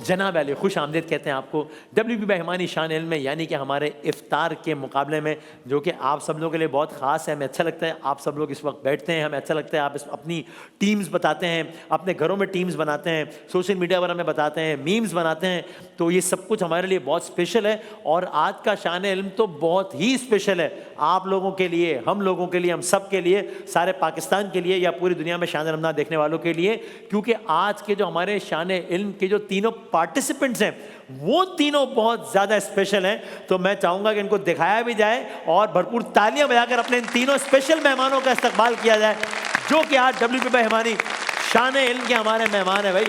जनाब अली, खुश आमदीद कहते हैं आपको WB बहमानी शान इल्म में, यानी कि हमारे इफ्तार के मुकाबले में, जो कि आप सब लोगों के लिए बहुत ख़ास है। हमें अच्छा लगता है आप सब लोग इस वक्त बैठते हैं, हमें अच्छा लगता है आप अपनी टीम्स बताते हैं, अपने घरों में टीम्स बनाते हैं, सोशल मीडिया पर हमें बताते हैं, मीम्स बनाते हैं, तो ये सब कुछ हमारे लिए बहुत स्पेशल है। और आज का शान इल्म तो बहुत ही स्पेशल है आप लोगों के लिए, हम लोगों के लिए, हम सब के लिए, सारे पाकिस्तान के लिए या पूरी दुनिया में शान रमज़ान देखने वालों के लिए, क्योंकि आज के जो हमारे शान इल्म के जो तीनों पार्टिसिपेंट्स हैं वो तीनों बहुत ज़्यादा स्पेशल हैं। तो मैं चाहूँगा कि इनको दिखाया भी जाए और भरपूर तालियां बजाकर अपने इन तीनों स्पेशल मेहमानों का इस्तकबाल किया जाए, जो कि आज WB बहमानी शान इल्म के हमारे मेहमान हैं। भाई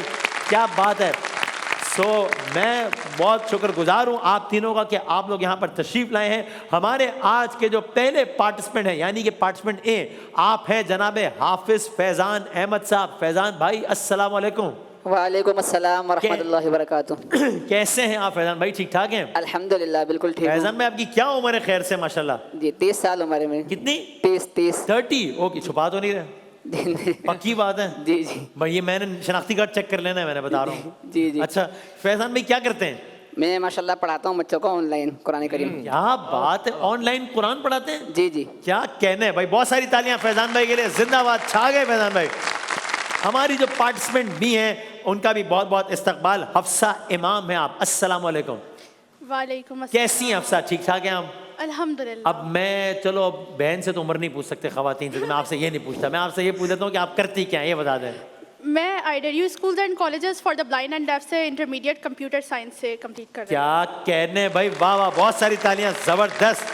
क्या बात है। मैं बहुत शुक्रगुजार हूँ आप तीनों का कि आप लोग यहाँ पर तशरीफ़ लाए हैं। हमारे आज के जो पहले पार्टिसिपेंट हैं, यानी कि पार्टिसिपेंट ए आप हैं जनाब हाफिज़ फैज़ान अहमद साहब। फैज़ान भाई अस्सलाम वालेकुम। वालेकुम अस्सलाम व रहमतुल्लाहि व बरकातुहू। कैसे हैं आप फैज़ान भाई? ठीक ठाक हैं? अल्हम्दुलिल्लाह बिल्कुल ठीक हूँ। फैज़ान भाई आपकी क्या उम्र है खैर से? माशाल्लाह जी 30 साल उम्र है मेरी। कितनी? 30। 30। ओके, छुपा तो नहीं रहे? पक्की बात है? जी जी भाई ये मैंने शनाख्ती कार्ड चेक कर लेना है, मैंने बता रहा हूँ। जी जी। अच्छा फैज़ान भाई क्या करते हैं? मैं माशाल्लाह पढ़ाता हूँ बच्चों को ऑनलाइन कुरान करीम। क्या बात है, ऑनलाइन कुरान पढ़ाते हैं? जी जी। क्या कहने हैं भाई, बहुत सारी तालियां फैज़ान भाई के लिए। जिंदाबाद, छा गए फैज़ान भाई। हमारी जो पार्टिसिपेंट भी हैं उनका भी बहुत बहुत इस्तकबाल। हफ्सा इमाम है आप, अस्सलाम वालेकुम। वालेकुम अस्सलाम। कैसी हैं हफ्सा? ठीक ठाक हैं आप? अल्हम्दुलिल्लाह। अब मैं, चलो अब बहन से तो उम्र नहीं पूछ सकते, खवातीन से तो मैं आपसे ये नहीं पूछता, मैं आपसे ये पूछ लेता हूँ कि आप करती क्या हैं, ये बता दें। मैं IDRU schools and colleges for the blind and deaf से इंटरमीडिएट कंप्यूटर साइंस से कंप्लीट कर रही हूँ। क्या कहने भाई, वाह वाह, बहुत सारी तालियां, जबरदस्त।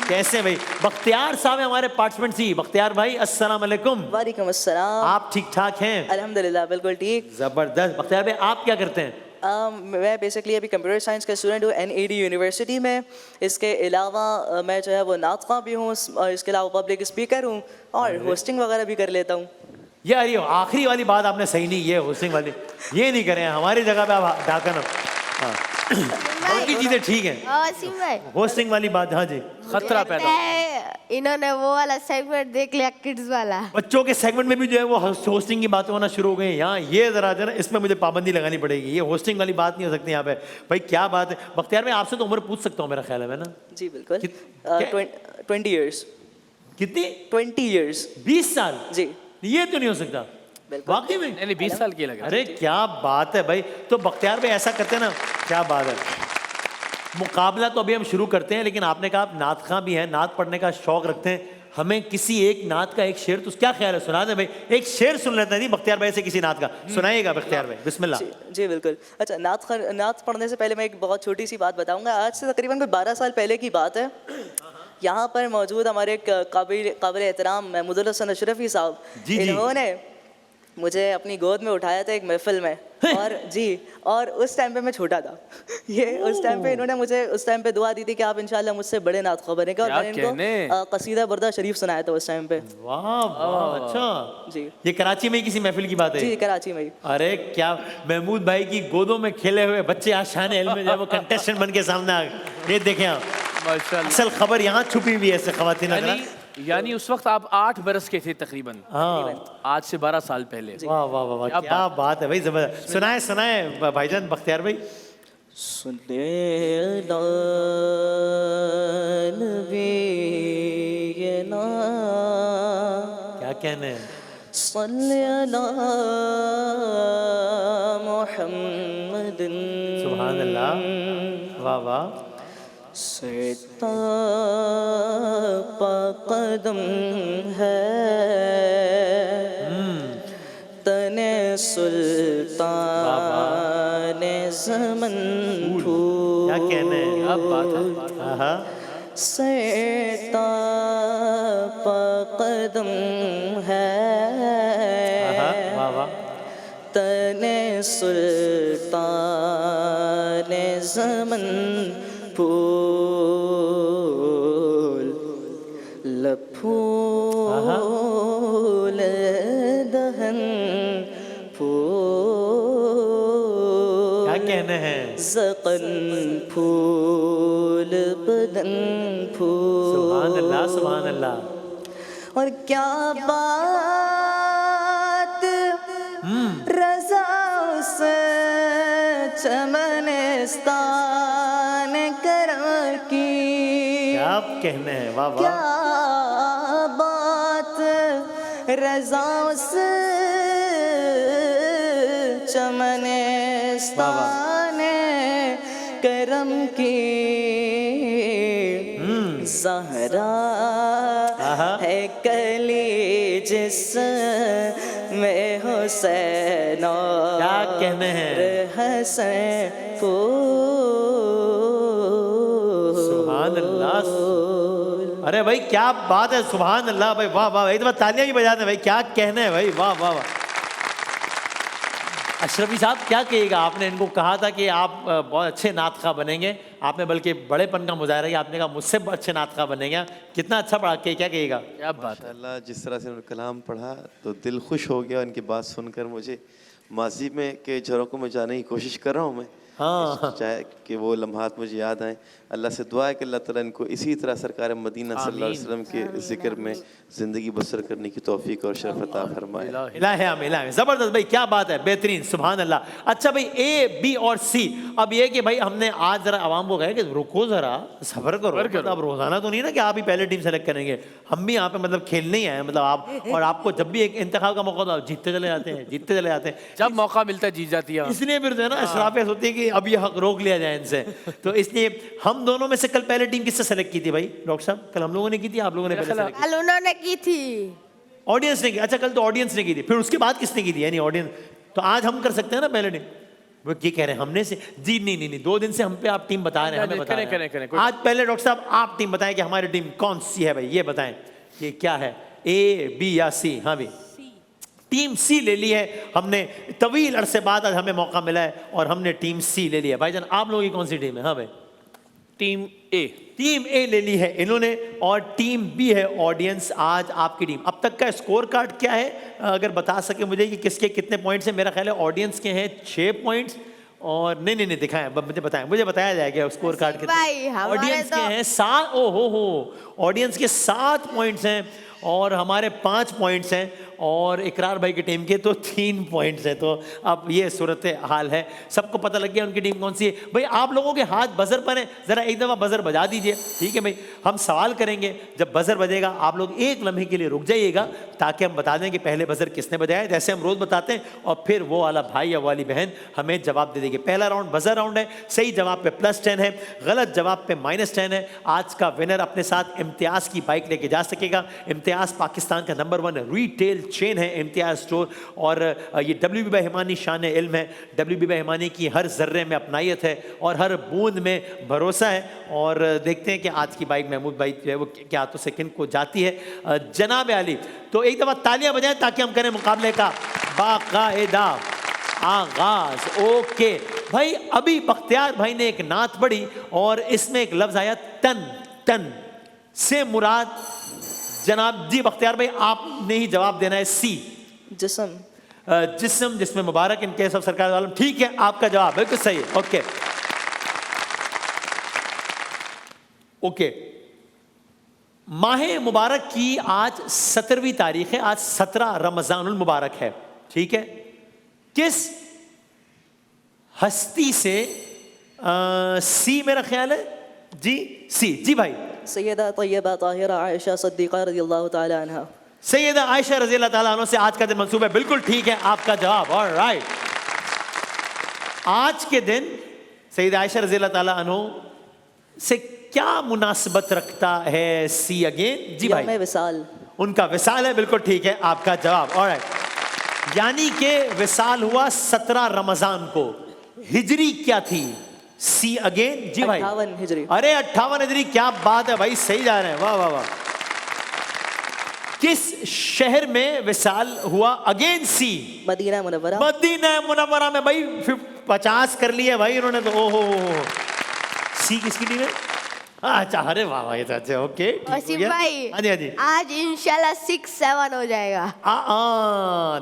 कैसे भाई? बख्तियार साहब है हमारे पार्टिसिपेंट। सी बख्तियार भाई अस्सलाम वालेकुम। वालेकुम अस्सलाम। आप ठीक ठाक हैं? अल्हम्दुलिल्लाह बिल्कुल ठीक। जबरदस्त। बख्तियार भाई आप क्या करते हैं? मैं बेसिकली अभी कंप्यूटर साइंस का स्टूडेंट हूँ NAD यूनिवर्सिटी में। इसके अलावा मैं जो है वो नातख़्वां भी हूँ, इसके अलावा पब्लिक स्पीकर हूँ और होस्टिंग वगैरह भी कर लेता हूँ। यार ये आखिरी वाली बात आपने सही नहीं, ये होस्टिंग वाली ये नहीं करें, हमारी जगह पे आप ढाकन। हाँ बाकी चीज़ें ठीक हैं, होस्टिंग वाली बात। हाँ जी, खतरा पैदा इन्होंने वो वाला सेगमेंट देख लिया, किड्स वाला। बच्चों के सेगमेंट में भी जो है वो होस्टिंग की बातें होना शुरू हो गई यहाँ। ये जरा जो है ना, इसमें मुझे पाबंदी लगानी पड़ेगी, ये होस्टिंग वाली बात नहीं हो सकती यहाँ पे। भाई क्या बात है। बख्तियार भाई आपसे तो उम्र पूछ सकता हूँ मेरा ख्याल है, मैं ना? जी बिल्कुल। 20 ईयर्स। कितनी? 20 ईयर्स। 20 साल? जी। ये तो नहीं हो सकता वाकई में? नहीं 20 साल की लगा। अरे क्या बात है भाई। तो बख्तियार भाई ऐसा करते हैं ना, क्या बात है। मुकाबला तो अभी हम शुरू करते हैं, लेकिन आपने कहा आप नात खां भी हैं, नात पढ़ने का शौक रखते हैं, हमें किसी एक नात का एक शेर, तो क्या ख्याल है सुना दें भाई? एक शेर सुन लेते हैं जी बख्तियार भाई से, किसी नात का सुनाइएगा बख्तियार भाई, बिस्मिल्लाह। जी बिल्कुल। अच्छा, नात पढ़ने से पहले मैं एक बहुत छोटी सी बात बताऊंगा। आज से तकरीबन कोई 12 साल पहले की बात है। यहाँ पर मौजूद हमारे काबिल एहतराम महमूदुल हसन अशरफी साहब, इन्होंने मुझे अपनी गोद में उठाया था एक महफिल में। और जी, और उस टाइम पे मैं छोटा था। ये उस टाइम पे इन्होंने मुझे उस टाइम पे दुआ दी थी कि आप इंशाल्लाह मुझसे बड़े नात-ख़्वां बनेगा, और मैंने इनको कसीदा बर्दा शरीफ सुनाया था उस टाइम पे। वाह वाह, अच्छा जी। ये कराची में किसी महफिल की बात है? जी कराची में ही। अरे क्या, महमूद भाई की गोदों में खेले हुए बच्चे आज शान इल्म में, जब वो कंटेस्टेंट बन के सामने आ गए, ये देखें आप, माशाल्लाह। असल खबर यहाँ छुपी हुई है ऐसे खवातीन। यानी उस वक्त आप 8 बरस के थे तकरीबन। हाँ, आज से 12 साल पहले। वाह वाह वाह, क्या बात है भाई, जबरदस्त। सुनाए सुनाए भाईजान बख्तियार भाई। क्या कहने हैं? सुभान अल्लाह, वाह वाह। सरता कदम है तने सुल्तान ज़मन फूल। क्या कहने हैं? क्या बात है। सरता कदम है तने सुल्तान ज़मन फूल लफूल दहन फूल। क्या कहने हैं? ज़क़न फूल बदन फूल। सुभान अल्लाह, सुभान अल्लाह। और क्या बात रज़ा से चमनिस्तान करम की क्या कहने हैं, वाह वाह। क्या बात रज़ा उस चमनिस्तान करम की ज़हरा है कली जिस में हुसैन और क्या कहने हैं। हसन सुभान अल्लाह। अरे भाई क्या बात है, सुभान अल्लाह भाई, वाह वाह। एक बार तालियां ही बजाते हैं भाई, क्या कहने हैं भाई, वाह वाह वाह। अशरफी साहब क्या कहिएगा, आपने इनको कहा था कि आप बहुत अच्छे नातखा बनेंगे, आपने बल्कि बड़ेपन का मुजाहरा किया, आपने कहा मुझसे अच्छे नातखा बनेंगे, कितना अच्छा पढ़ा के, क्या कहिएगा। क्या बात है। माशाअल्लाह, जिस तरह से उन्होंने कलाम पढ़ा तो दिल खुश हो गया। इनकी बात सुनकर मुझे माजी में के झरोकों में जाने की कोशिश कर रहा हूँ मैं। हाँ चाहे कि वो लम्हात मुझे याद आए। अल्लाह से दुआ है कि अल्लाह ताला इनको इसी तरह सरकार मदीना सल्लल्लाहु अलैहि वसल्लम के ज़िक्र में ज़िंदगी बसर करने की तौफीक और शरफ़ अता फरमाए। इलाहे आमीन, इलाहे आमीन। जबरदस्त भाई, क्या बात है, बेहतरीन, सुभान अल्लाह। अच्छा भाई, ए बी और सी, अब ये कि भाई हमने आज जरा आवाम को कहा कि रुको जरा, सब्र करो, मतलब अब रोजाना तो नहीं ना कि आप ही पहले टीम सेलेक्ट करेंगे, हम भी यहाँ पे मतलब खेलने ही आए, मतलब आप, और आपको जब भी एक इंतखाब का मौका था जीतते चले जाते हैं, जीतते चले जाते हैं। जब मौका मिलता है जीत जाती है। इसलिए फिर जो है ना अशराफियत होती है कि अब ये हक रोक लिया जाए इनसे। तो इसलिए हम दोनों में से कल पहले टीम किससे सेलेक्ट की थी भाई डॉक्टर साहब? कल हम लोगों ने की थी, आप लोगों ने पहले select की? कल उन्होंने की थी, ऑडियंस ने की। अच्छा, कल तो ऑडियंस ने की थी, फिर उसके बाद किसने की थी, यानी ऑडियंस। तो आज हम कर सकते हैं ना पहले टीम? वो ये कह रहे हैं हमने से जी, नहीं 2 दिन से हम पे आप टीम बता रहे हैं, हमें बता रहे हैं। करें। आज पहले डॉक्टर साहब आप टीम बताएं कि हमारी टीम कौन सी है भाई, ये बताएं ये क्या है, ए बी या सी? हाँ भाई, टीम सी ले ली है हमने, तवील अरसे बाद आज हमें मौका मिला है और हमने टीम सी ले लिया। भाईजान आप लोगों की कौन सी टीम है? हाँ भाई, टीम ए। टीम ए ले ली है इन्होंने, और टीम बी है ऑडियंस आज आपकी टीम। अब तक का स्कोर कार्ड क्या है, अगर बता सके मुझे कि किसके कितने पॉइंट्स हैं? मेरा ख्याल है ऑडियंस के हैं 6 पॉइंट्स, और नहीं दिखाएं, मुझे बताया जाएगा स्कोर कार्ड के। भाई हमारे ऑडियंस तो के हैं 7, हो ऑडियंस के 7 पॉइंट्स हैं और हमारे 5 पॉइंट्स हैं, और इकरार भाई की टीम के तो 3 पॉइंट्स हैं। तो अब ये सूरत हाल है, सबको पता लग गया उनकी टीम कौन सी है। भाई आप लोगों के हाथ बजर पर है, जरा एक दफ़ा बजर बजा दीजिए, ठीक है भाई? हम सवाल करेंगे, जब बजर बजेगा आप लोग एक लम्हे के लिए रुक जाइएगा ताकि हम बता दें कि पहले बजर किसने बजाया, जैसे हम रोज़ बताते हैं, और फिर वो वाला भाई या वाली बहन हमें जवाब दे देंगे। पहला राउंड बजर राउंड है, सही जवाब पे +10 है, गलत जवाब पे -10 है। आज का विनर अपने साथ इम्तियाज़ की बाइक लेके जा सकेगा। इम्तियाज़ पाकिस्तान का नंबर 1 रिटेल चेन है इम्तियाज़ स्टोर, और ये WB भाई हिमानी शान इल्म है। WB भाई हिमानी की हर जर्रे में अपनायत है और हर बूंद में भरोसा है। और देखते हैं कि आज की बाइक महमूद भाई जो है वो क्या हाथों से किन को जाती है। जनाब आली, तो एक दफ़ा तालियां बजाएं ताकि हम करें मुकाबले का बाकायदा आगाज। ओके भाई, अभी बख्तियार भाई ने एक नात पढ़ी और इसमें एक लफ्ज़ आया तन से मुराद, जनाब जी बख्तियार भाई आपने ही जवाब देना है, सी जिस्म, जिसमें मुबारक इन केस ऑफ सरकार वालम। ठीक है, आपका जवाब बिल्कुल सही है। ओके, माह मुबारक की आज 17वीं तारीख है, आज 17 रमज़ानुल मुबारक है, ठीक है? किस हस्ती से सी मेरा ख्याल है जी, सी जी भाई, सैयदा तैयबा ताहिरा आयशा सिद्दीक़ा रज़ियल्लाहु ताला अन्हा। सैयदा आयशा रज़ियल्लाहु ताला अन्हा से आज का दिन मंसूब है, बिल्कुल ठीक है आपका जवाब। ऑलराइट, आज के दिन सैयदा आयशा रज़ियल्लाहु ताला अन्हा से क्या मुनासिबत रखता है सी अगेन? जी भाई, विसाल, उनका विसाल है, बिल्कुल ठीक है आपका जवाब। ऑलराइट, यानी कि विसाल हुआ 17 रमजान को। हिजरी क्या थी? सी अगेन जी भाई, 58 हिजरी। अरे 58 हिजरी, क्या बात है भाई, सही जा रहे हैं, वाह वाह वाह। किस शहर में विसाल हुआ? अगेन सी, मदीना मुनव्वरा। मदीना मुनव्वरा में। भाई 50 कर लिए भाई इन्होंने तो, ओहो। सी किसकी टीम है? अच्छा, अरे वाह वाह, ये तो अच्छा, ओके वसीम भाई, हाँ जी, आज इंशाल्लाह 6-7 हो जाएगा।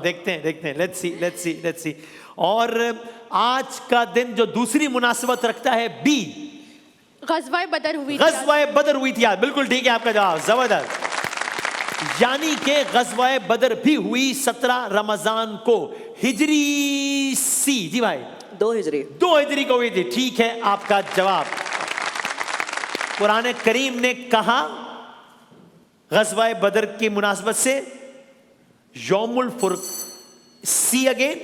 देखते हैं, लेट्स सी। और आज का दिन जो दूसरी मुनासिबत रखता है, बी, गज़वाए बदर हुई थी। गज़वाए बदर हुई थी आज, बिल्कुल ठीक है आपका जवाब, जबरदस्त। यानी कि गज़वाए बदर भी हुई 17 रमजान को, हिजरी सी जी भाई। 2 हिजरी। 2 हिजरी को हुई थी। ठीक है आपका जवाब। कुरान करीम ने कहा गज़वा बदर की मुनासबत से यौमुल फुरक़ान, सी अगेन,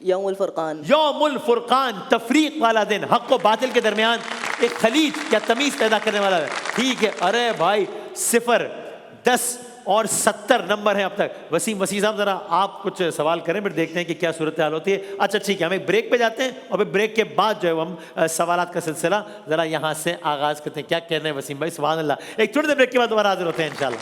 यौमुल फुरक़ान। यौमुल फुरक़ान, तफरीक वाला दिन, हक और बातिल के दरमियान एक खलीज या तमीज पैदा करने वाला है। ठीक है। अरे भाई 0, 10 और 70 नंबर है अब तक। वसीम साहब जरा आप कुछ सवाल करें, फिर देखते हैं कि क्या सूरत हाल होती है। अच्छा ठीक है, हम एक ब्रेक पे जाते हैं और फिर ब्रेक के बाद जो है हम सवालात का सिलसिला जरा यहाँ से आगाज करते हैं। क्या कह रहे हैं वसीम भाई? सुभान अल्लाह। एक छोटे से ब्रेक के बाद दोबारा हाजिर होते हैं इंशाल्लाह।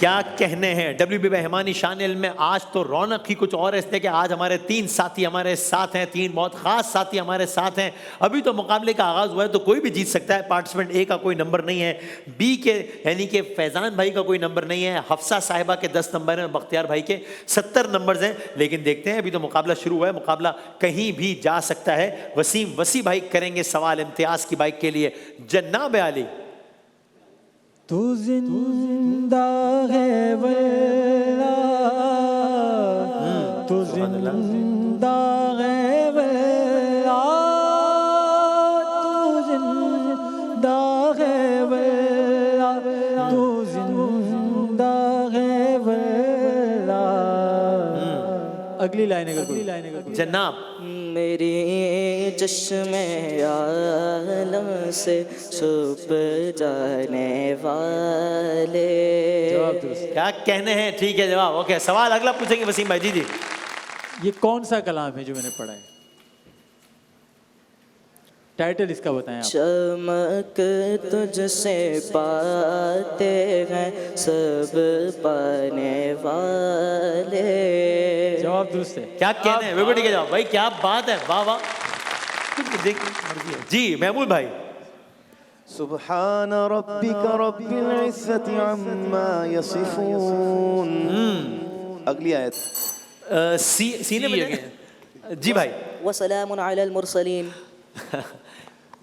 क्या कहने हैं WB रहमानी शान इल्म में। आज तो रौनक ही कुछ और है, इसलिए कि आज हमारे 3 साथी हमारे साथ हैं, 3 बहुत खास साथी हमारे साथ हैं। अभी तो मुकाबले का आगाज हुआ है तो कोई भी जीत सकता है। पार्टिसिपेंट ए का कोई नंबर नहीं है, बी के यानी कि फैजान भाई का कोई नंबर नहीं है, हफ्सा साहिबा के 10 नंबर हैं, बख्तियार भाई के 70 नंबर हैं। लेकिन देखते हैं, अभी तो मुकाबला शुरू हुआ है, मुकाबला कहीं भी जा सकता है। वसी भाई करेंगे सवाल इम्तियाज की बाइक के लिए। जनाब आली, तू जिंदा है वल्ला, तू जिंदा है वल्ला, तू जिंदा है वल्ला, तू जिंदा है वल्ला। अगली लाइन कर जनाब। मेरी चश्मे आलम से छुप जाने वाले। क्या कहने हैं? ठीक है जवाब। ओके, सवाल अगला पूछेंगे वसीम भाई। जी। ये कौन सा कलाम है जो मैंने पढ़ा है? टाइटल इसका बताएं आप। चमक तुझसे पाते हैं सब पाने वाले। जवाब दुरुस्त है। क्या कहने हैं? बिल्कुल ठीक है जवाब भाई, क्या बात है, वाह वाह। जी महमूद भाई। सुब्हान रब्बिका रब्बिल इज्जति अम्मा यसिफून। अगली आयत सीने में। जी भाई। वसलामुन अलल मुरसलीन।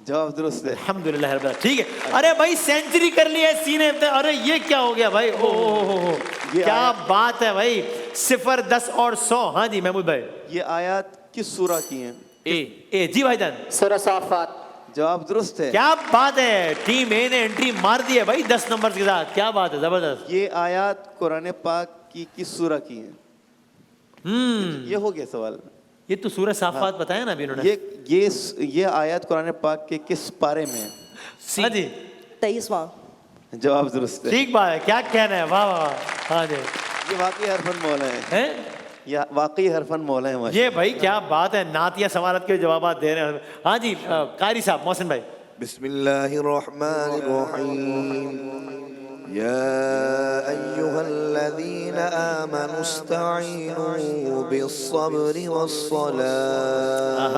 जवाब दुरुस्त है। अल्हम्दुलिल्लाह रब्बिल आलमीन। ठीक है। अरे भाई सेंचुरी कर ली है सीने पे। अरे ये क्या हो गया भाई? ओ क्या बात है भाई। 0, 10 और 100। हाँ जी महमूद भाई। ये आयत किस सूरा की हैं? ए जी भाईजान। सूरह साफ़ात। जवाब दुरुस्त है। क्या बात है, टीम ए ने एंट्री मार दी है भाई 10 नंबर के साथ। क्या बात है, जबरदस्त। ये आयत कुरान पाक की किस सूरा की है? ये हो गया सवाल। ये तो सूरह साफ़ात बताया ना अभी उन्होंने। ये आयत कुरान पाक के किस पारे में है? हाँ जी 23वां। जवाब दुरुस्त है। ठीक बात है। क्या कहना है? वाह वाह। हाँ जी। ये वाकई हरफन मौला है। हैं? ये वाकई हरफन मौला है। ये भाई क्या बात है, नातिया सवालत के जवाब दे रहे हैं। हाँ जी कारी साहब, मोहसिन भाई। बिस्मिल्लाहिर्रहमानिर्रहीम। या अय्युहल्लज़ीना आमनु इस्तईनु बिस्सब्रि वस्सलाह।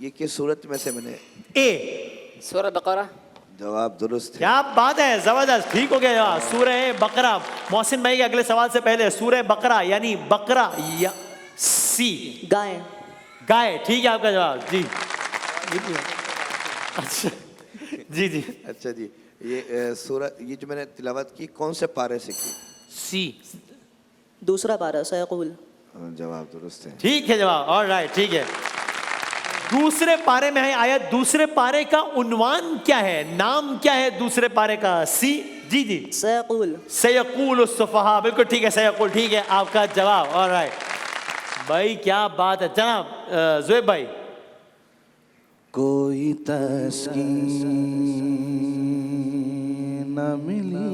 ये किस सूरत में से मैंने? ए सूरह बकरा। जवाब दुरुस्त है। क्या बात है, जबरदस्त। ठीक हो गया जवाब। सूरह बकरा। मोहसिन भाई के अगले सवाल से पहले सूरह बकरा यानी बकरा या सी गाय। गाय। ठीक है आपका जवाब। जी अच्छा जी। अच्छा जी, ये सूरत ये जो मैंने तिलावत की कौन से पारे से की? सी। दूसरा पारा सयक़ूल। जवाब दुरुस्त है। ठीक है जवाब। ऑलराइट ठीक है। दूसरे पारे में है आयत। दूसरे पारे का उन्वान क्या है, नाम क्या है दूसरे पारे का? सी। जी सयक़ूल। सयक़ूल सुफ़हा। बिल्कुल ठीक है, सयक़ूल। ठीक है आपका जवाब। ऑलराइट भाई क्या बात है। जनाब ज़ुहैब भाई। कोई तस्कीन न मिली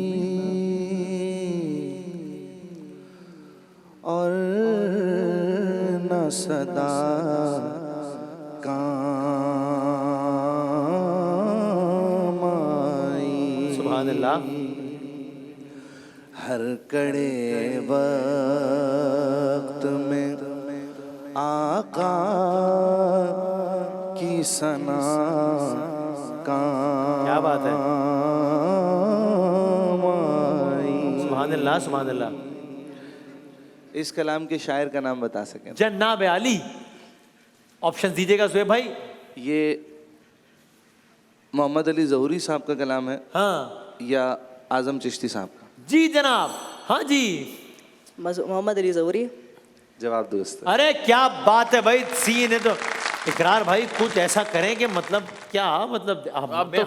और न सदा काम आई। सुभान अल्लाह। हर कड़े वक्त में आका की सना का। क्या बात है। सुभान अल्लाह सुभान अल्लाह। इस कलाम के शायर का नाम बता सकें? जनाब आली। ऑप्शन दीजिएगा ज़ुहैब भाई। ये मोहम्मद अली ज़हूरी साहब का कलाम है हाँ या आज़म चिश्ती साहब का? जी जनाब, हाँ जी। मोहम्मद अली ज़हूरी। जवाब दुरुस्त है। अरे क्या बात है भाई, सी ने तो इकरार भाई कुछ ऐसा करें कि मतलब क्या मतलब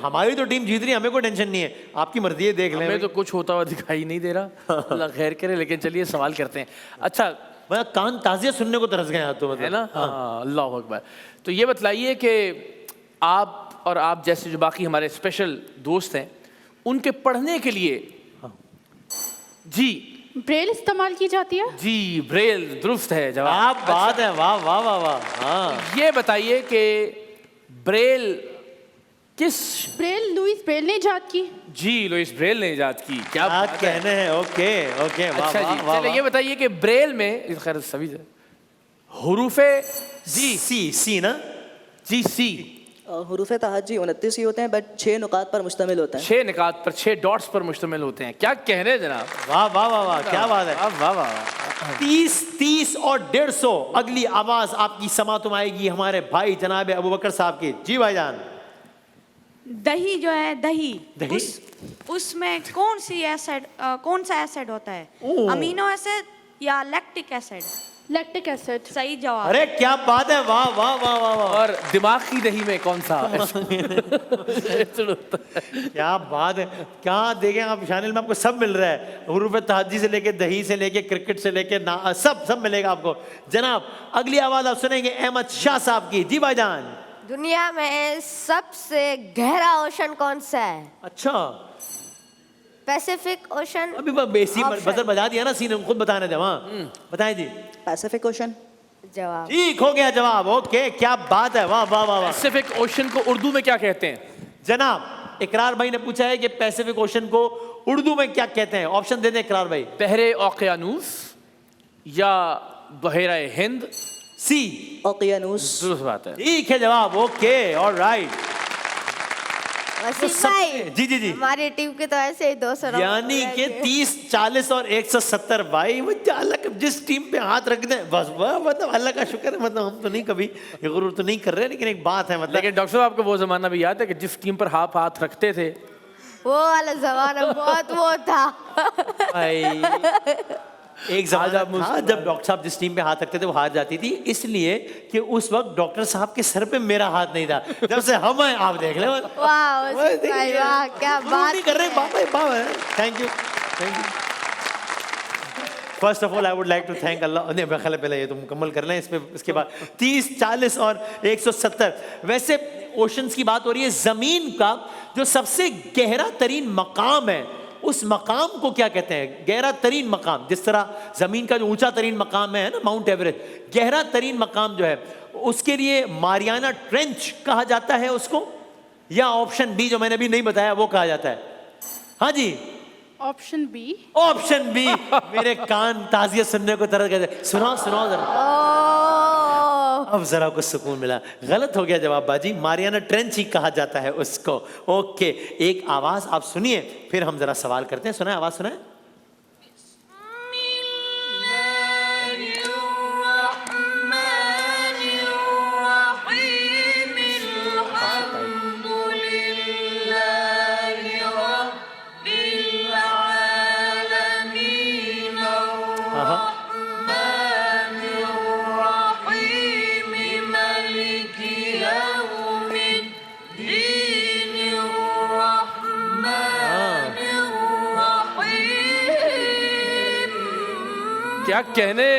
हमारी तो टीम जीत रही है, हमें कोई टेंशन नहीं है, आपकी मर्जी है, देख लें। हमें तो कुछ होता हुआ दिखाई नहीं दे रहा, अल्लाह खैर करे। लेकिन चलिए सवाल करते हैं। अच्छा, मैं कान ताज़िया सुनने को तरस गए तो मतलब है ना? हाँ, अल्लाह अकबर। तो ये बतलाइए कि आप और आप जैसे जो बाकी हमारे स्पेशल दोस्त हैं, उनके पढ़ने के लिए जी ब्रेल इस्तेमाल की जाती है? जी ब्रेल दुरुस्त है जवाब। आप बात है, वाह वाह वाह वाह। हाँ ये बताइए कि ब्रेल किस ब्रेल लुइस ब्रेल ने इजाद की। जी लुइस ब्रेल ने इजाद की। क्या क्या बात है। कहने हैं, ओके ओके वाह अच्छा वाह जी, वाह चलिए ये बताइए कि ब्रेल में खैर सभी हुरूफे जी सी ना जी सी हरूफ तहज्जी 29 ही होते हैं, बट 6 नुकात पर मुश्तमिल होता है। 6 निकात पर 6 डॉट्स पर मुश्तमिल होते हैं। क्या कहने जनाब, वाह वाह वाह वाह, क्या बात है। वाह वाह वाह। 30 और 150। अगली आवाज आपकी समातुम आएगी हमारे भाई जनाब अबू बकर साहब की। जी भाईजान। दही जो है दही, दही? उसमें कौन सा एसिड होता है? अमीनो एसिड या लैक्टिक एसिड? Lactic acid. सही जवाब। अरे क्या बात है, वाह वाह वाह वाह वाह। और दिमाग की दही में कौन सा क्या बात है, क्या देखें आप चैनल में आपको सब मिल रहा है, हुरूफ तहज्जी से लेके दही से लेके क्रिकेट से लेके ना सब मिलेगा आपको। जनाब अगली आवाज आप सुनेंगे अहमद शाह साहब की। जी भाईजान। दुनिया में सबसे गहरा ओशन कौन सा है? अच्छा पैसिफिक ओशन। अभी बेसी बजर बजा दिया ना, सीने खुद बताने दे। वहाँ बताएं जी। Pacific ocean. जवाब ठीक हो गया जवाब, ओके क्या बात है, वाह वाह वाह वाह। पैसिफिक ओशन को उर्दू में क्या कहते हैं? जनाब इकरार भाई ने पूछा है कि पैसिफिक ओशन को उर्दू में क्या कहते हैं, ऑप्शन दे दें इकरार भाई। बहरे ओकियानूस या बहरा हिंद? सी ओकियानूस। दुरुस्त बात है। ठीक है जवाब, ओके ऑलराइट। वसीम सब- भाई, जी जी जी। हमारी टीम के तो ऐसे ही 200 यानी कि 30, 40 और 170 भाई, वो अल्लाह जिस टीम पे हाथ रख दे बस वह मतलब अल्लाह का शुक्र है। मतलब हम तो नहीं कभी ये गुरूर तो नहीं कर रहे, लेकिन एक बात है मतलब। लेकिन डॉक्टर साहब आपको वो जमाना भी याद है कि जिस टीम पर आप हाथ रखते थे? वो वाला जमाना बहुत वो था। भाई एक जमाना था जब डॉक्टर साहब जिस टीम पे हाथ रखते थे वो हार जाती थी, इसलिए कि उस वक्त डॉक्टर साहब के सर पे मेरा हाथ नहीं था। जब से हम हैं आप देख ले। वाह वसीम भाई, वाह क्या बात नहीं कर रहे बाबा। Thank you thank you. First of all I would like to thank अल्लाह। नहीं मेरा ख्याल है पहले ये तो मुकम्मल कर लें, इस पे इसके बाद 30, 40 और 170। वैसे ओशंस की बात हो रही है, जमीन का जो सबसे गहरा तरीन मकाम है उस मकाम को क्या कहते हैं? गहरा तरीन मकाम। जिस तरह जमीन का जो ऊंचा तरीन मकाम है ना माउंट एवरेस्ट, गहरा तरीन मकाम जो है उसके लिए मारियाना ट्रेंच कहा जाता है उसको, या ऑप्शन बी जो मैंने अभी नहीं बताया वो कहा जाता है? हाँ जी ऑप्शन बी। Option B. मेरे कान ताजिया सुनने को तरह कहते, सुनाओ सुनाओ जरा। अब जरा कुछ सुकून मिला। गलत हो गया जवाब बाजी, मारियाना ट्रेंच ही कहा जाता है उसको। ओके एक आवाज आप सुनिए फिर हम जरा सवाल करते हैं। सुनाए आवाज सुनाए। क्या कहने,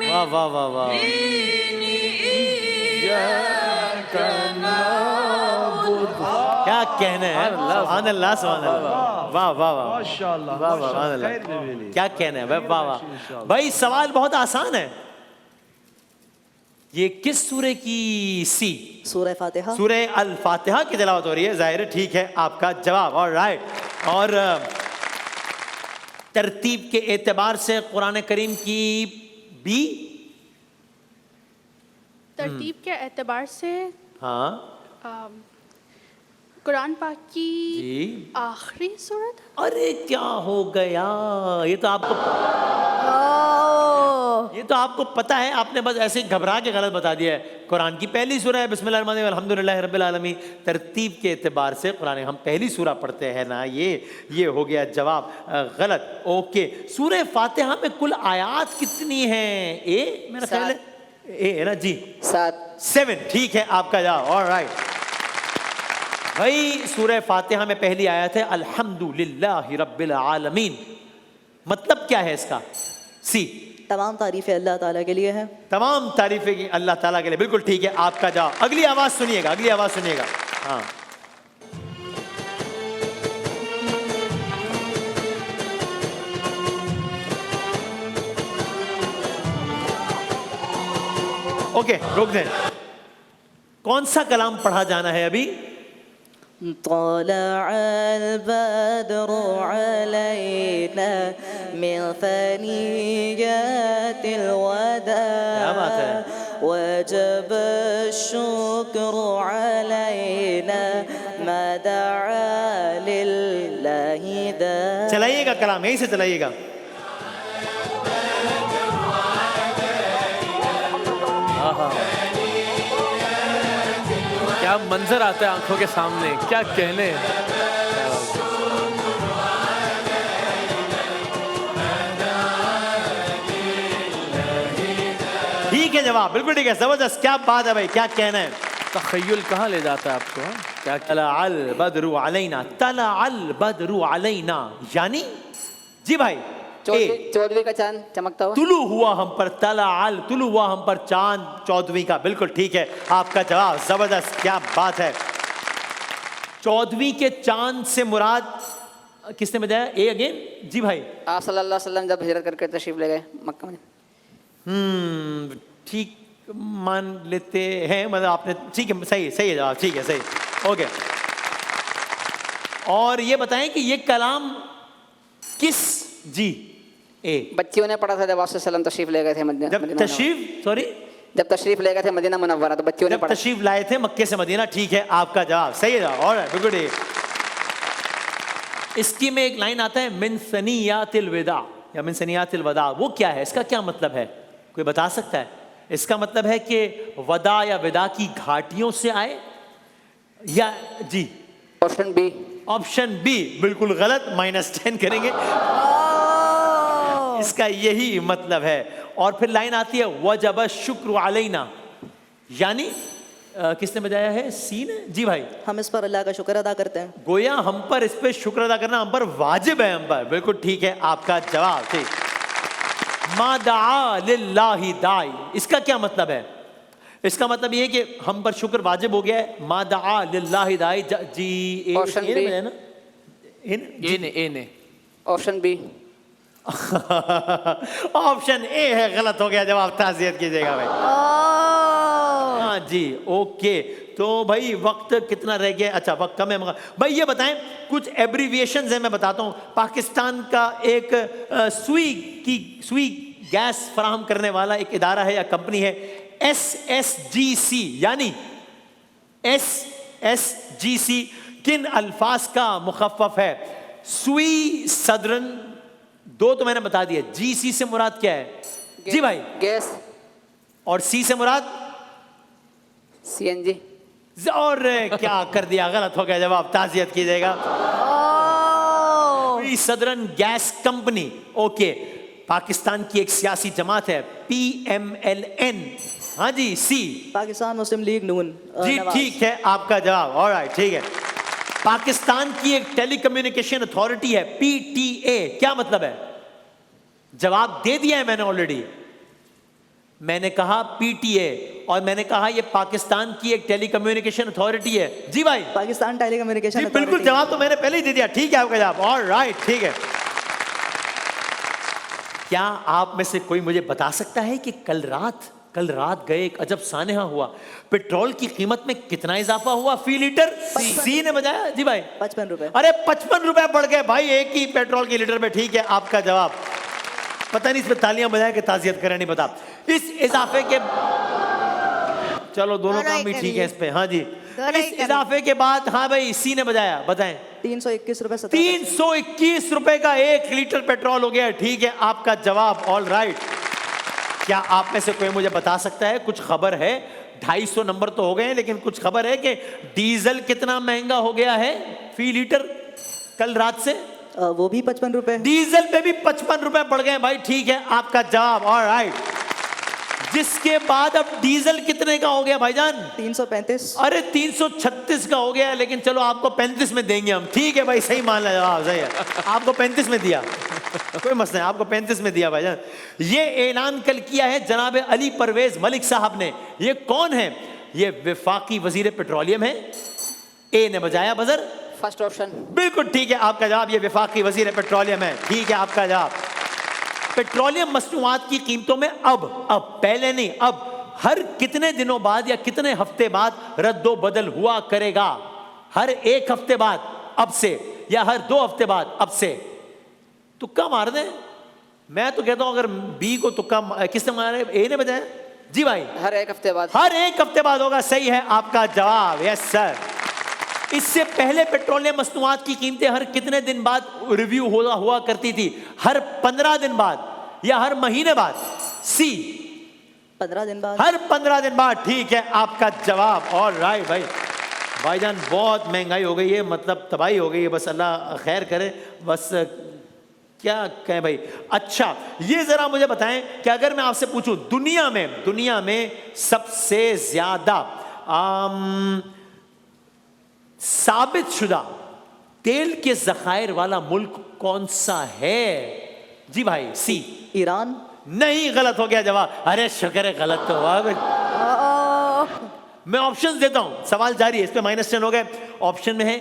वाह वाह वाह वाह। क्या कहने हैं, सुभान अल्लाह सुभान अल्लाह, वाह वाह वाह माशाअल्लाह वाह वाह सुभान अल्लाह। क्या कहने हैं भाई, वाह वाह भाई। सवाल बहुत आसान है। ये किस सूरे की सी? सूरह फातिहा। सूरह अल फातिहा की तिलावत हो रही है, जाहिर है ठीक है आपका जवाब। ऑलराइट। और तरतीब के एतबार से कुरान करीम की बी? तरतीब के एतबार से हाँ कुरान पाक की जी आखिरी सूरत। अरे क्या हो गया, ये तो आपको ये तो आपको पता है, आपने बस ऐसे ही घबरा के गलत बता दिया है। कुरान की पहली सूरह है बिस्मिल्लाहिर्रहमानिर्रहीम अल्हम्दुलिल्लाहि रब्बिल आलमीन। तरतीब के एतबार से कुरान हम पहली सूरह पढ़ते हैं ना, ये हो गया जवाब गलत। ओके, सूरह फातिहा में कुल आयात कितनी हैं? मेरा ख्याल है है ना जी, 7। ठीक है आपका जवाब, ऑलराइट। भाई सूरह फातिहा में पहली आयत है अल्हम्दुलिल्लाहि रब्बिल आलमीन, मतलब क्या है इसका? सी, तमाम तारीफ़ें अल्लाह ताला के लिए हैं। तमाम तारीफें की अल्लाह ताला के लिए, बिल्कुल ठीक है आपका जवाब। अगली आवाज सुनिएगा, अगली आवाज सुनिएगा। हाँ, ओके रोक दें। कौन सा कलाम पढ़ा जाना है अभी? तलअल बद्रु अलैना मिन सनियतिल वदा, क्या बात है? वजब शुक्र अलैना मा दआ लिल्लाहि दा। चलाइएगा कलाम, यहीं से चलाइएगा। क्या मंजर आता है आंखों के सामने, क्या कहने। ठीक है जवाब, बिल्कुल ठीक है, जबरदस्त, क्या बात है भाई, क्या कहना है। तखय्युल कहाँ ले जाता है आपको? क्या तलअल बद्रु अलैना, तलअल बद्रु अलैना यानी जी भाई, 14वीं का चांद चमकता हुआ। तुलू हुआ हम पर, तलअल तुलू हुआ हम पर चांद 14वीं का, बिल्कुल ठीक है आपका जवाब, जबरदस्त, क्या बात है। 14वीं के चांद से मुराद किसने बताया? अगेन जी भाई। आप सल्लल्लाहु अलैहि वसल्लम जब हिजरत करके तशरीफ ले गए मक्का में। ठीक मान लेते हैं, मतलब आपने, ठीक है, सही है जवाब, ठीक है, सही, ओके। और ये बताएं कि ये कलाम किस जी बच्चियों ने पढ़ा था जब आप सल्लम तशरीफ ले गए थे मदीना। जब तशरीफ ले गए थे मदीना मुनव्वरा, तो बच्चियों ने पढ़ा। तशरीफ लाए थे मक्के से मदीना, ठीक है आपका जवाब, सही है जवाब, ऑलराइट, बिल्कुल ठीक। इसकी में एक लाइन आता है मिन सनियातिल विदा या मिन सनियातिल वदा, वो क्या है, इसका क्या मतलब है, कोई बता सकता है? इसका मतलब है कि वदा या विदा की घाटियों से आए या जी? Option B. ऑप्शन बी बिल्कुल गलत, -10 करेंगे। इसका यही मतलब है। और फिर लाइन आती है वजब शुक्र अलैना, यानी किसने बजाया है? सी ने जी भाई। हम इस पर अल्लाह का शुक्र अदा करते हैं। गोया हम पर इस पे शुक्र अदा करना हम पर वाजिब है, हम पर, बिल्कुल ठीक है आपका जवाब, ठीक। मा दआ लिल्लाहि दाई, इसका क्या मतलब है? इसका मतलब ये है कि हम पर शुक्र वाजिब हो गया है। मा दआ लिल्लाहि दाई जी, ऑप्शन बी है ना? ए ने ऑप्शन बी। ऑप्शन ए है, गलत हो गया जवाब, ताज़ियत कीजिएगा भाई। हाँ जी, ओके। तो भाई वक्त कितना रह गया? अच्छा वक्त कम है मगर भाई ये बताएं, कुछ एब्रीविएशंस हैं, मैं बताता हूँ। पाकिस्तान का एक सुई गैस फराहम करने वाला एक इदारा है या कंपनी है, SSGC, यानी SSGC किन अल्फाज का मुखफ़्फ़फ है? सुई सदरन, दो तो मैंने बता दिया। GC से मुराद क्या है जी भाई? गैस। और C से मुराद? CNG। और क्या कर दिया, गलत हो गया जवाब, ताज़ियत कीजिएगा। Southern gas company, okay. Pakistan की एक सियासी जमात है PMLN, हाँ जी, C। पाकिस्तान मुस्लिम लीग नून जी ठीक है आपका जवाब, ऑलराइट, ठीक है। पाकिस्तान की एक टेलीकम्युनिकेशन अथॉरिटी है PTA, क्या मतलब है? जवाब दे दिया है मैंने ऑलरेडी। मैंने कहा PTA और मैंने कहा ये पाकिस्तान की एक टेलीकम्युनिकेशन अथॉरिटी है जी भाई। पाकिस्तान टेलीकम्युनिकेशन, बिल्कुल जवाब तो मैंने पहले ही दे दिया, ठीक है आपका जवाब, ऑलराइट, ठीक है। क्या आप में से कोई मुझे बता सकता है कि कल रात गए एक अजब सानेहा हुआ, पेट्रोल की कीमत में कितना इजाफा हुआ फी लीटर? सी ने बताया जी भाई 55 रुपए। अरे 55 रुपए बढ़ गए भाई एक ही पेट्रोल की लीटर में, ठीक है आपका जवाब। पता नहीं इसमें तालियां बजाए कि ताजियत करें, नहीं बता। इस इजाफे के, चलो दोनों काम भी ठीक है इस पे, हाँ जी। इस इजाफे के बाद, हाँ भाई सी ने बजाया, बताएं। 321 रुपए 321 रुपए का 1 लीटर पेट्रोल हो गया, ठीक है आपका जवाब, ऑल राइट। क्या आप में से कोई मुझे बता सकता है, कुछ खबर है? 250 नंबर तो हो गए हैं, लेकिन कुछ खबर है कि डीजल कितना महंगा हो गया है फी लीटर कल रात से? वो भी 55 रुपए। डीजल पे भी 55 रुपए बढ़ गए भाई। ठीक है, आपका जवाब ऑलराइट। जिसके बाद अब डीजल कितने का हो गया भाईजान? 335। अरे 336 का हो गया, लेकिन चलो आपको 35 में देंगे हम। ठीक है भाई, सही मान लिया जवाब, सही है। आपको 35 में दिया, कोई मसला नहीं, आपको 35 में दिया भाईजान। ये ऐलान कल किया है जनाब अली परवेज मलिक साहब ने। ये कौन है? ये वफाकी वजीर पेट्रोलियम है। ए ने बजाया बजर। First option. बिल्कुल ठीक है आपका जवाब, ये वफाकी वजीर पेट्रोलियम है। ठीक है आपका जवाब। पेट्रोलियम मसनूआत की कीमतों में अब पहले नहीं, अब हर कितने दिनों बाद या कितने हफ्ते बाद रद्दो बदल हुआ करेगा? हर एक हफ्ते बाद अब से, या हर 2 हफ्ते बाद अब से? तुक्का मार दें। मैं तो कहता हूं अगर बी को तुक्का किसने मारे? ए ने बजाया जी भाई। हर एक हफ्ते बाद। हर एक hafte बाद होगा। सही है आपका जवाब, यस सर। इससे पहले पेट्रोलियम मसनूआत की कीमतें हर कितने दिन बाद रिव्यू हुआ करती थी? हर 15 दिन बाद या हर महीने बाद? सी 15 दिन बाद। हर 15 दिन बाद। ठीक है आपका जवाब, ऑल राइट भाई। भाईजान बहुत महंगाई हो गई है, मतलब तबाही हो गई है, बस अल्लाह खैर करे। बस क्या कहें भाई। अच्छा ये जरा मुझे बताएं कि अगर मैं आपसे पूछूं दुनिया में सबसे ज्यादा साबित शुदा तेल के जखायर वाला मुल्क कौन सा है? जी भाई। सी ईरान। नहीं, गलत हो गया जवाब। अरे शुक्र है, गलत तो हुआ। मैं ऑप्शंस देता हूं, सवाल जारी है, इस पे -10 हो गए। ऑप्शन में है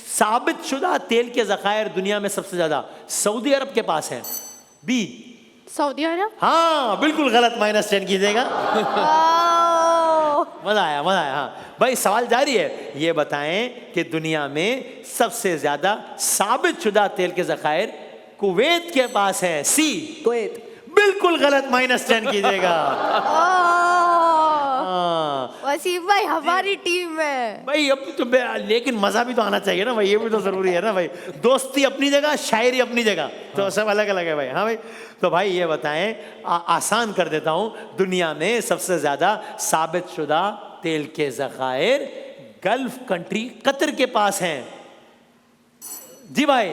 साबित शुदा तेल के जखायर दुनिया में सबसे ज्यादा सऊदी अरब के पास है। बी सऊदी अरब। हाँ बिल्कुल गलत, -10 कीजिएगा। मजा आया हाँ भाई। सवाल जारी है, ये बताएं कि दुनिया में सबसे ज्यादा साबित शुदा तेल के जखायर कुवैत के पास है। सी कुवैत। बिल्कुल गलत, -10 कीजिएगा। वसीम भाई हमारी टीम में भाई अब तो लेकिन मजा भी तो आना चाहिए ना भाई, ये भी तो जरूरी है ना भाई। दोस्ती अपनी जगह, शायरी अपनी जगह, तो सब अलग अलग है भाई। हाँ भाई, तो भाई ये बताएं, आसान कर देता हूं, दुनिया में सबसे ज्यादा साबित शुदा तेल के जखायर गल्फ कंट्री कतर के पास हैं। जी भाई।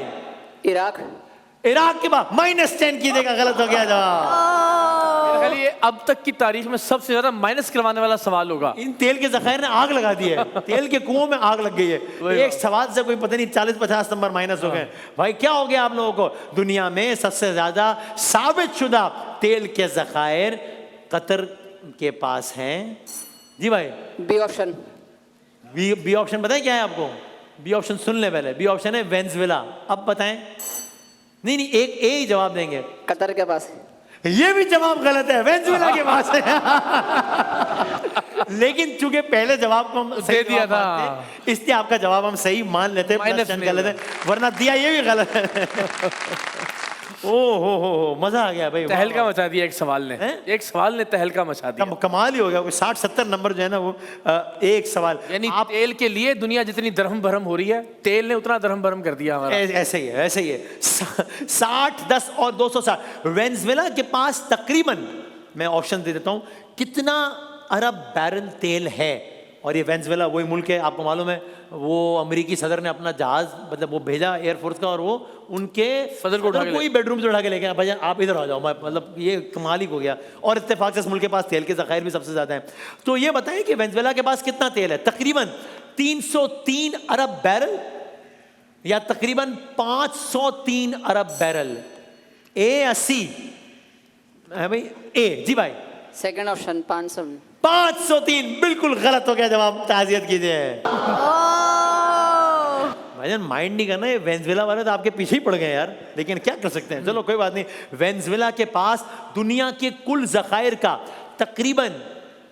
इराक के बाद -10 कीजिएगा, गलत हो गया जवाब। ये अब तक की तारीख में सबसे ज्यादा माइनस करवाने वाला सवाल होगा। इन तेल के जखायर ने आग लगा दी है, तेल के कुओं में आग लग गई है। एक सवाल से कोई पता नहीं 40-50 नंबर माइनस हो गए। भाई क्या हो गया आप लोगों को? दुनिया में सबसे ज्यादा साबित शुदा तेल के जखायर कतर के पास हैं। जी भाई। B option. बी ऑप्शन बताएं क्या है आपको? बी ऑप्शन सुन ले पहले। बी ऑप्शन है वेनेजुएला। अब बताएं। नहीं, एक ही जवाब देंगे। कतर के पास। ये भी जवाब गलत है, वेनेजुएला के पास है। लेकिन चूंकि पहले जवाब को हम सही दिया था, इसलिए आपका जवाब हम सही मान लेते हैं, गलत है, वरना दिया ये भी गलत है। ओ हो मजा आ गया भाई। तहलका मचा दिया एक सवाल ने। एक सवाल ने तहलका मचा दिया। कमाल ही हो गया। 60-70 नंबर जो है ना वो एक सवाल। यानी आप तेल के लिए दुनिया जितनी दरहम भरम हो रही है, तेल ने उतना दरहम भरम कर दिया हमारा। ऐसे ही है 60, 10 और 260। वेनेजुएला के पास तकरीबन, मैं ऑप्शन दे देता हूं, कितना अरब बैरल तेल है? और ये वेनेजुएला वही मुल्क है, आपको मालूम है, वो अमेरिकी सदर ने अपना जहाज, मतलब वो भेजा एयरफोर्स का, और वो उनके सदर को कोई बेडरूम से उठा के लेके भाई आप इधर आ जाओ। मतलब ये कमाल ही हो गया। और इत्तेफाक से इस मुल्क के पास तेल के ज़खायर भी सबसे ज़्यादा हैं। तो ये बताएं कि वेनेजुएला के पास कितना तेल है? तकरीबन 303 अरब बैरल या तकरीबन 503 अरब बैरल। ए 80 है भाई। ए जी भाई। सेकंड ऑप्शन 503 बिल्कुल गलत हो गया जवाब। ताज़ियत कीजिए भाईजान, माइंड नहीं करना। ये वेनेजुएला वाले तो आपके पीछे ही पड़ गए यार, लेकिन क्या कर सकते हैं। चलो कोई बात नहीं। वेनेजुएला के पास दुनिया के कुल जखायर का तकरीबन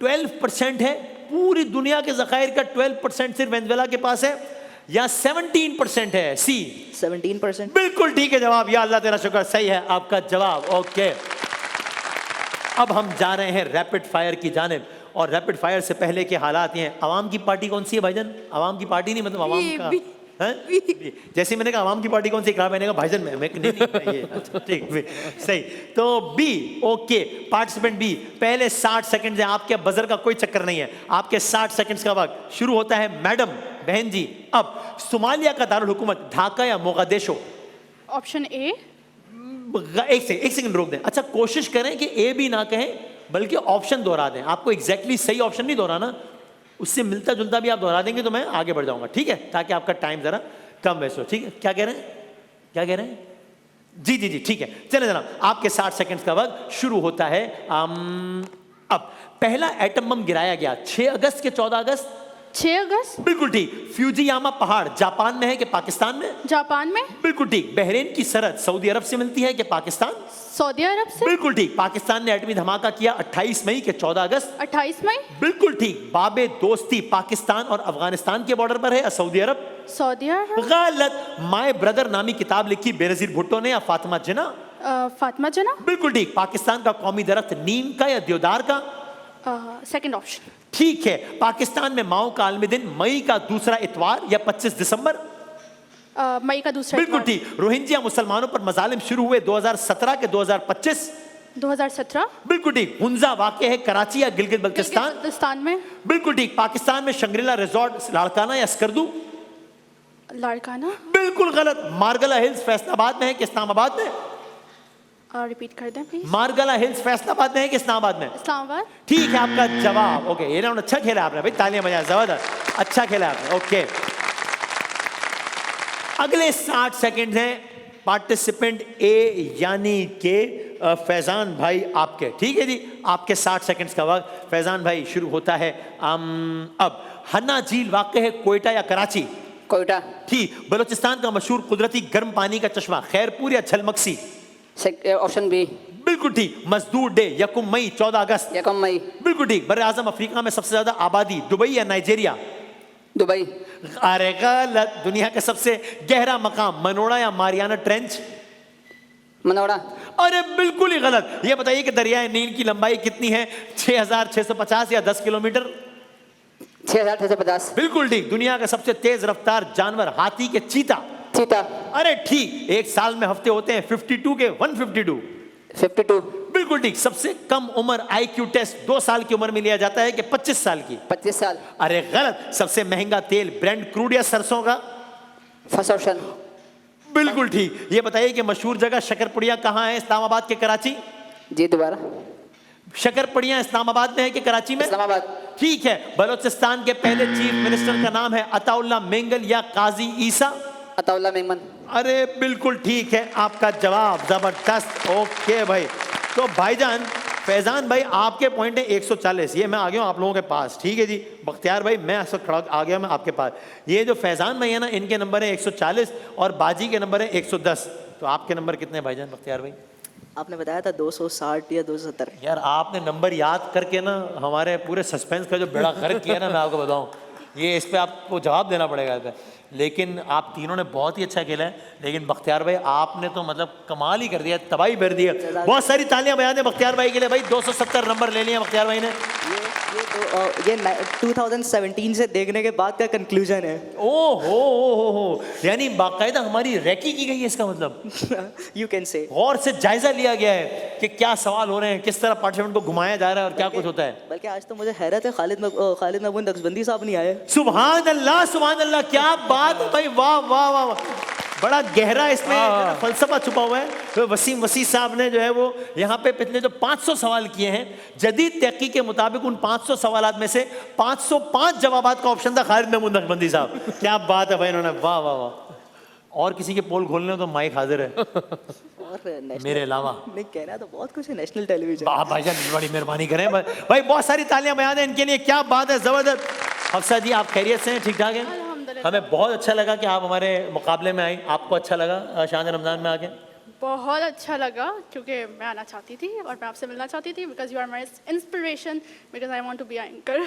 12% है। पूरी दुनिया के जखायर का 12% सिर्फ वेनेजुएला के पास है, या 17% है। सी 17%। बिल्कुल ठीक है जवाब। या अल्लाह तेरा शुक्र, सही है आपका जवाब। ओके, अब हम जा रहे हैं रैपिड फायर की जानिब। और रैपिड फायर से पहले के हालात ये हैं। आवाम की पार्टी कौन सी है भाईजान? आवाम की पार्टी नहीं, मतलब आवाम का हैं? जैसे मैंने कहा आवाम की पार्टी कौन सी खराब, मैंने कहा भाईजान मैं नहीं ये अच्छा ठीक सही। तो बी, ओके पार्टिसिपेंट बी, पहले 60 सेकंड है आपके, बजर का कोई चक्कर नहीं है, आपके 60 सेकंड्स का वक्त शुरू होता है मैडम बहन जी। अब सोमालिया का दारुल हुकूमत ढाका या मोगादिशो? Option A. एक सेकंड रोक दें। अच्छा कोशिश करें कि ए भी ना कहें बल्कि ऑप्शन दोहरा दें, आपको एग्जैक्टली सही ऑप्शन नहीं दोहराना, उससे मिलता जुलता भी आप दोहरा देंगे तो मैं आगे बढ़ जाऊंगा, ठीक है, ताकि आपका टाइम जरा कम वेस्ट हो, ठीक है। क्या कह रहे हैं, क्या कह रहे हैं? जी जी जी ठीक है, चले जनाब आपके 60 सेकंड्स का वक्त शुरू होता है। अब पहला एटम बम गिराया गया 6 अगस्त के 14 अगस्त? 6 अगस्त। बिल्कुल ठीक। फ्यूजियामा पहाड़ जापान में है कि पाकिस्तान में? जापान में। बिल्कुल ठीक। बहरीन की सरहद सऊदी अरब से मिलती है कि पाकिस्तान? सऊदी अरब से। बिल्कुल ठीक। पाकिस्तान ने एटमी धमाका किया 28 मई के 14 अगस्त? 28 मई। बिल्कुल ठीक। बाबे दोस्ती पाकिस्तान और अफगानिस्तान के बॉर्डर पर है या सऊदी अरब? सऊदी अरब। गलत। माय ब्रदर नामी किताब लिखी बेनजीर भुट्टो ने या फातिमा जिन्ना? फातिमा जिन्ना। बिल्कुल ठीक। पाकिस्तान का कौमी दरख्त नीम का या देवदार का? Second option. ठीक है। पाकिस्तान में माओ का आलमी दिन मई का दूसरा इतवार या 25 दिसंबर? मई का दूसरा। बिल्कुल ठीक। रोहिंग्या मुसलमानों पर मजालिम शुरू हुए 2017 के 2025? 2017। बिल्कुल ठीक। हुंजा वाक़ है कराची या गिलगित बल्तिस्तान में? बिल्कुल ठीक। पाकिस्तान में शंग्रीला रिजॉर्ट लाड़काना या स्कर्दू? लाड़काना। बिल्कुल गलत। मारगला हिल्स फैसलाबाद में है कि इस्लामाबाद में? रिपीट कर दें प्लीज। मारगला हिल्स फैसलाबाद में है कि इस्लामाबाद में? इस्लामाबाद। ठीक है आपका जवाब। ओके ये राउंड अच्छा खेला आपने भाई, तालियां बजाएं, जबरदस्त अच्छा खेला आपने। ओके अगले 60 सेकंड हैं पार्टिसिपेंट ए यानी के फैजान भाई आपके, ठीक है जी, आपके 60 सेकंड्स का वक्त फैजान भाई शुरू होता है। अब हन्ना झील वाक़ है कोयटा या कराची? कोयटा। ठीक। बलूचिस्तान का मशहूर कुदरती गर्म पानी का चश्मा खैरपुर या झलमक्सी? Option B. बिल्कुल ठीक। मजदूर डे यकुम मई 14 अगस्त? यकुम मई। बिल्कुल ठीक। बर्रे आज़म अफ्रीका में सबसे ज्यादा आबादी दुबई या नाइजीरिया? दुबई। अरे गलत। दुनिया का सबसे गहरा मकाम मनोड़ा या मारियाना ट्रेंच? मनोड़ा। अरे बिल्कुल ही गलत। ये बताइए कि दरियाए नील की लंबाई कितनी है, 6650 या 10 किलोमीटर? 6650। बिल्कुल ठीक। दुनिया का सबसे तेज रफ्तार जानवर हाथी के चीता? चीता। अरे ठीक। एक साल में हफ्ते होते हैं 52 के 152? 52। बिल्कुल ठीक। सबसे कम उम्र IQ टेस्ट 2 साल की उम्र में लिया जाता है कि 25 साल की? 25 साल। अरे गलत। सबसे महंगा तेल ब्रांड क्रूड या सरसों का? First option. बिल्कुल ठीक। ये बताइए कि मशहूर जगह शक्करपुड़िया कहाँ है, इस्लामाबाद के कराची? जी दोबारा। शक्करपुड़िया इस्लामाबाद में है कि कराची में? इस्लामाबाद। ठीक है। बलूचिस्तान के पहले चीफ मिनिस्टर का नाम है अताउल्ला मेंगल या काजी ईसा? अताउल्ला मेमन। अरे बिल्कुल ठीक है आपका जवाब, जबरदस्त। ओके भाई, तो भाईजान फैजान भाई आपके पॉइंट है 140, ये मैं आ गया हूँ आप लोगों के पास, ठीक है जी। बख्तियार भाई मैं ऐसा खड़ा आ गया मैं आपके पास। ये जो फैजान भाई है ना, इनके नंबर है 140 और बाजी के नंबर है 110। तो आपके नंबर कितने हैं भाईजान बख्तियार भाई? आपने बताया था 260 या 270। यार आपने नंबर याद करके ना हमारे पूरे सस्पेंस का जो बेड़ा गर्क किया ना, मैं आपको बताऊं, ये इस पे आपको जवाब देना पड़ेगा इस पे। लेकिन आप तीनों ने बहुत ही अच्छा खेला है, लेकिन बख्तियार भाई आपने तो मतलब कमाल ही कर दिया, तबाही भर दिया। बहुत सारी तालियां बजा दें बख्तियार भाई के लिए। भाई 270 नंबर ले लिए बख्तियार भाई ने। ये 2017 से देखने के बाद का कंक्लूजन है। ओ यानी बाकायदा हमारी रैकी की गई है इसका मतलब। यू कैन से गौर से जायजा लिया गया है कि क्या सवाल हो रहे हैं, किस तरह पार्टिसिपेंट को घुमाया जा रहा है और क्या कुछ होता है। बल्कि आज तो मुझे हैरत है खालिद महमूद नक्शबंदी साहब नहीं आए। सुभान अल्लाह सुभान अल्लाह, क्या बात है भाई, वाह वाह वाह वाह, बड़ा गहरा इसमें फलसफा छुपा हुआ है। तो वसीम वसी साहब ने जो है वो यहाँ पे पिछले जो 500 सवाल किए हैं, जदीद तहकीक के मुताबिक उन 500 सवालात में से 505 जवाबात का ऑप्शन था खालिद महमूद नक्शबंदी साहब। क्या बात है भाई, इन्होंने वाह वाह वाह। और किसी के पोल खोलने तो माइक हाजिर है और मेरे अलावा। नहीं कहना तो बहुत कुछ है, नेशनल टेलीविजन। भाईजान बड़ी मेहरबानी करें भाई, बहुत सारी तालियां बयान है इनके लिए, क्या बात है, जबरदस्त। हफ्सा जी आप खैरियत से हैं, ठीक ठाक हैं? हमें बहुत अच्छा लगा कि आप हमारे मुकाबले में आई। आपको अच्छा लगा शान रमज़ान में आके? बहुत अच्छा लगा क्योंकि मैं आना चाहती थी और मैं आपसे मिलना चाहती थी, because you are my inspiration, because I want to be anchor.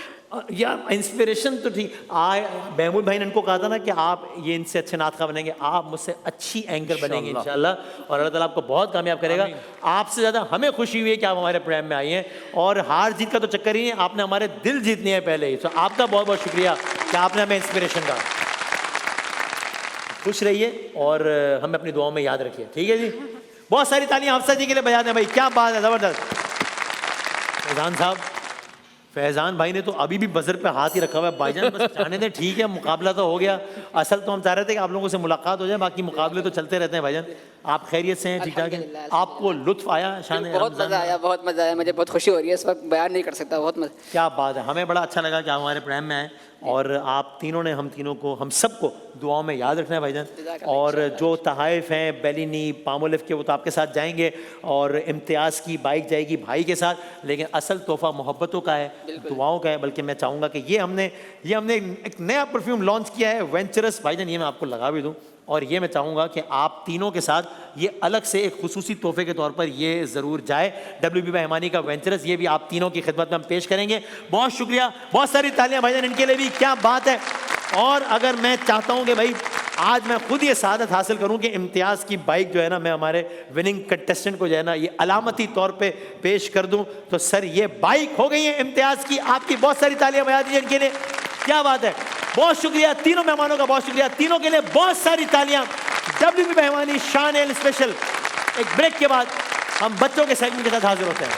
यार इंस्पिरेशन तो ठीक, महमूद भाई ने इनको कहा था ना कि आप ये इनसे अच्छे नातखा बनेंगे, आप मुझसे अच्छी एंकर बनेंगे इंशाल्लाह, और अल्लाह ताला आपको बहुत कामयाब करेगा। आपसे ज़्यादा हमें खुशी हुई है कि आप हमारे प्रोग्राम में आई हैं, और हार जीत का तो चक्कर ही नहीं, आपने हमारे दिल जीतने हैं पहले ही। तो आपका बहुत बहुत शुक्रिया कि आपने हमें इंस्पिरेशन कहा। खुश रहिए और हमें अपनी दुआओं में याद रखिए, ठीक है जी। बहुत सारी तालियां हफ्सा जी के लिए बजा दें भाई, क्या बात है, ज़बरदस्त। फैज़ान साहब, फैज़ान भाई ने तो अभी भी बजर पे हाथ ही रखा हुआ है। भाईजान बस जाने दें, ठीक है, मुकाबला तो हो गया। असल तो हम चाह रहे थे कि आप लोगों से मुलाकात हो जाए, बाकी मुकाबले तो चलते रहते हैं। भाईजान आप खैरियत से हैं, ठीक ठाक हैं? आपको लुत्फ आया शान बहुत मज़ा आया, बहुत मज़ा आया, मुझे बहुत खुशी हो रही है, इस वक्त बयान नहीं कर सकता, बहुत मज़ा। क्या बात है, हमें बड़ा अच्छा लगा कि आप हमारे प्रोग्राम में आए और आप तीनों ने हम तीनों को, हम सबको दुआओं में याद रखना है भाईजान। और जो तहाइफ हैं बेलिनी पामोलिव के, वो तो आपके साथ जाएंगे और इम्तियाज़ की बाइक जाएगी भाई के साथ, लेकिन असल तोहफा मोहब्बतों का है, दुआओं का है। बल्कि मैं चाहूँगा कि ये हमने एक नया परफ्यूम लॉन्च किया है, वेंचरस भाईजान, ये मैं आपको लगा भी दूँ। और ये मैं चाहूँगा कि आप तीनों के साथ ये अलग से एक खुसूसी तोहफे के तौर पर ये ज़रूर जाए, WB मेहमानी का वेंचरस, ये भी आप तीनों की खिदमत में हम पेश करेंगे। बहुत शुक्रिया, बहुत सारी तालियां भाईजान इनके लिए भी, क्या बात है। और अगर मैं चाहता हूँ कि भाई आज मैं खुद ये सादत हासिल करूँ कि इम्तियाज़ की बाइक जो है ना, मैं हमारे विनिंग कंटेस्टेंट को जो है ना ये अलामती तौर पे पेश कर दूँ, तो सर ये बाइक हो गई है इम्तियाज़ की। आपकी बहुत सारी तालियां बजा दीजिए इनके लिए, क्या बात है। बहुत शुक्रिया तीनों मेहमानों का, बहुत शुक्रिया तीनों के लिए, बहुत सारी तालियां। WB मेहमानी शान एल स्पेशल। एक ब्रेक के बाद हम बच्चों के सेगमेंट के साथ हाजिर होते हैं।